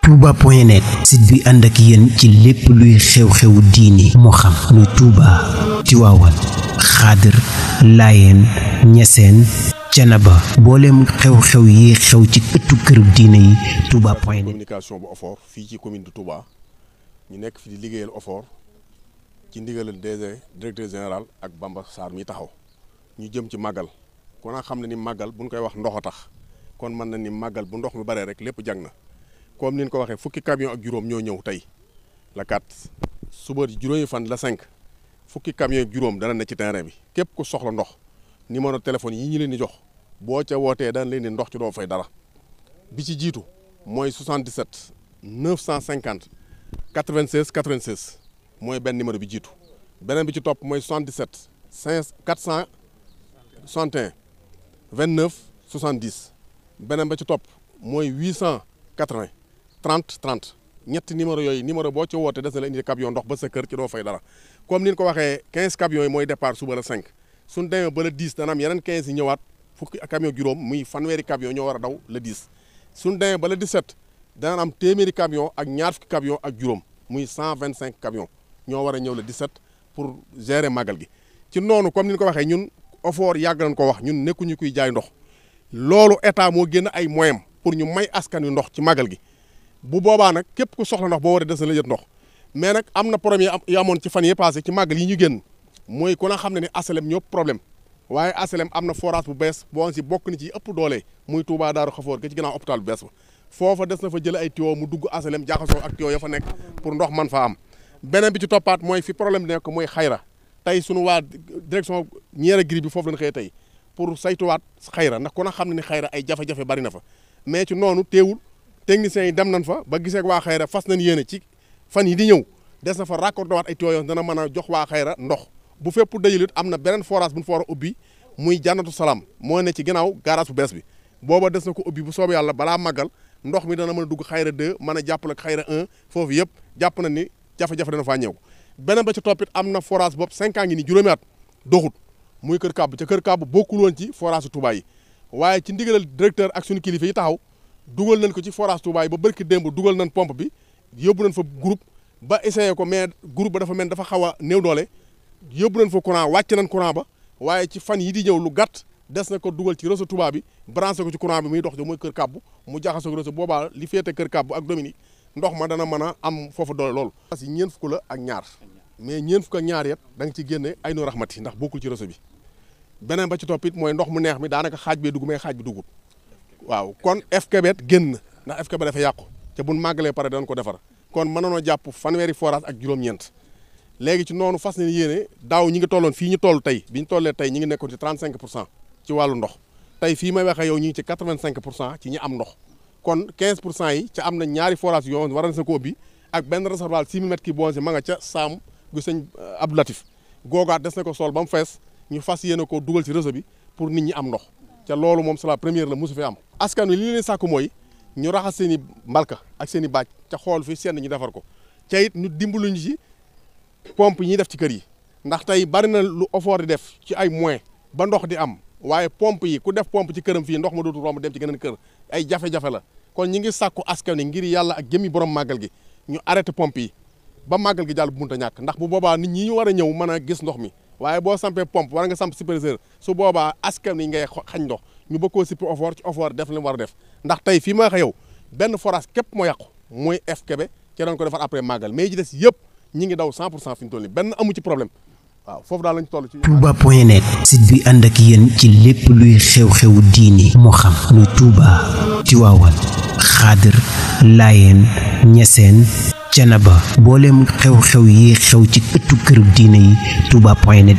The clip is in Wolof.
touba.net site bi ànd ak yéen ci lépp luy xew-xewu diini moo xam muy Touba Tiwaawan Xaadir Laayeen Ñaseen Canaba booleem xew-xew yi xew ci ëttu këru diine yi touba.net. communication bu OFOR fii ci commune de Touba ñu nekk fi di liggéeyal OFOR ci ndigalal DG directeur général ak Bamba Sarr mi taxaw ñu jëm ci màggal kon naa xam ne ni màggal buñ koy wax ndox a tax kon mën na ni màggal bu ndox mi baree rek lépp jag na comme ni ñu ko waxee fukki camion ak juróom ñoo ñëw tey la 4 suba juróomi fan la 5 fukki camion ak juróom dana ne ci terrain bi képp ku soxla ndox numéro téléphone yi ñu leen di jox boo ca wootee dana leen di ndox ci doo fay dara bi ci jiitu mooy 77 950 96 96 mooy benn numéro bi jiitu beneen bi ci topp mooy 77 461 29 70 beneen ba ci topp mooy 880 30 30 ñetti numéro yooyu numéro boo ci woote des na la indi camion ndox ba sa kër ci doo fay dara comme ni ñu ko waxee 15 camions yi mooy départ suba la 5 suñ demee ba le 10 dana am yeneen 15 yi ñëwaat fukki camion juróom muy fanweeri camion ñoo war a daw le 10 suñ demee ba le 17 dana am téeméeri camion ak ñaar fukki camion ak juróom muy 125 camions ñoo war a ñëw le 17 pour gérer màggal gi ci noonu comme ni ñu ko waxee ñun OFOR yàgg nañ ko wax ñun nekkuñu kuy jaay ndox loolu état moo génn ay moyens pour ñu may askan wi ndox ci màggal gi bu boobaa nag képp ku soxla ndox boo war a des na la jët ndox mais nag am na problème yi amoon ci fan yi passé ci màggal yi ñu génn mooy ku na xam ne ni asalem ñëpp problème waaye asalem am na forage bu bees boo si bokk ni ci ëpp doole muy Touba Daaru Xafoor ga ci ginnaaw hôpital bu bees ba foofa des na fa jël ay tuyau mu dugg asalem jaxasoo ak tuyau ya fa nekk pour ndox man fa am beneen bi ci toppaat mooy fi problème nekk mooy xayra tey sunu waa direction ñeera gri bi foofu lañ xëy tey pour saytuwaat xayra ndax ku na xam ne ni xayra ay jafe-jafe bari na fa mais ci noonu teewul techniciens yi dem nañ fa ba gisee waa xayra fas nañ yéene ci fan yi di ñëw des na fa raccordé waat ay tuyaux dana mën a jox waa xayra ndox bu fépp dajulit am na beneen forage bu ñu fa war a ubbi muy jannatu salaam moo ne ci ginnaaw garage bu bees bi booba des na ko ubbi bu soobee yàlla balaa màggal ndox mi dana mën a dugg xayra 2 mën a jàppale ak xayra 1 foofu yëpp jàpp na ni jafe-jafe dana faa ñëw beneen ba ci toppit am na forage bopp 5 ans ngi ni juróomi at doxut muy kër kàbb ca kër kàbb bokkul woon ci forage Touba yi waaye ci ndigalal directeur ak suñu kilifa yi taxaw dugal nañ ko ci forage Touba yi ba barki démb dugal nañ pompe bi yóbbu nañ fa groupe ba essayé ko mais groupe ba dafa mel dafa xaw a néew doole yóbbu nañ fa courant wàcc nañ courant ba waaye ci fan yi di ñëw lu gàtt des na ko dugal ci réseau Touba bi branché ko ci courant bi muy dox muy kër kàbb mu jaxasoo ko réseau boobaa li féete kër kàbb ak Dominique ndox ma dana mën a am foofu doole loolu parce que ñeent fukk la ak ñaar mais ñeent fukk ak ñaar yet da nga ci génne ay no raxmati ndax bokkul ci réseau bi beneen ba ci toppit mooy ndox mu neex mi daanaka xaaj bee dugg mais xaaj bi duggul waaw kon FKBet génn ndax FKB dafa yàqu te buñ màggalee pare dañ ko defar kon mënoonoo jàpp fanweeri forage ak juróom-ñeent léegi ci noonu fas nañu yéene daaw ñi ngi tolloon fii ñu toll tey bi ñu tollee tey ñi ngi nekkoon ci 35 pour cent ci wàllu ndox tey fii may waxee yow ñu ngi ci 85 pour cent ci ñi am ndox kon 15 pour cent yi ca am na ñaari forage yoo war na sa ko ubbi ak benn réservoir 6 mètres ki bon si ma nga ca Saam gu sëñ Abdou Latif googaat des na ko sol ba mu fees ñu fas yéene ko dugal ci réseau bi pour nit ñi am ndox ca loolu moom c'est la première la mosu fi am askan wi li leen sàkku mooy ñu raxas seen i mbalka ak seen i baaj ca xool fi seen ñu defar ko ca it ñu dimbaluñu ci pompe yi ñuy def ci kër yi ndax tey bari na lu OFOR di def ci ay moyens ba ndox di am waaye pompe yi ku def pompe ci këram fii ndox ma dootul romb dem ci geneen kër ay jafe-jafe la kon ñi ngi sàkku askan wi ngir yàlla ak jëmi borom màggal gi ñu arrêté pompe yi ba màggal gi jàll bu munta ñàkk ndax bu boobaa nit ñi ñu war a ñëw mën a gis ndox mi waaye boo sampee pompe war nga samp superviseur su boobaa askan wi ngay xañ ndox ñu bëgg koo sippi OFOR ci OFOR def li mu war a def ndax tey fii ma wax yow benn forage képp moo yàqu mooy FKB ci doon ko defar après màggal mais ji des yëpp ñi ngi daw 100% fi ñu toll nii benn amu ci problème waaw foofu daal lañ toll ci touba.net site bi ànd ak yéen ci lépp luy xew-xewu diini moo xam muy Touba Tiwaawan Xaadir Laayeen Ñaseen Canaba booleem xew-xew yi xew ci ëttu këru diine yi touba.net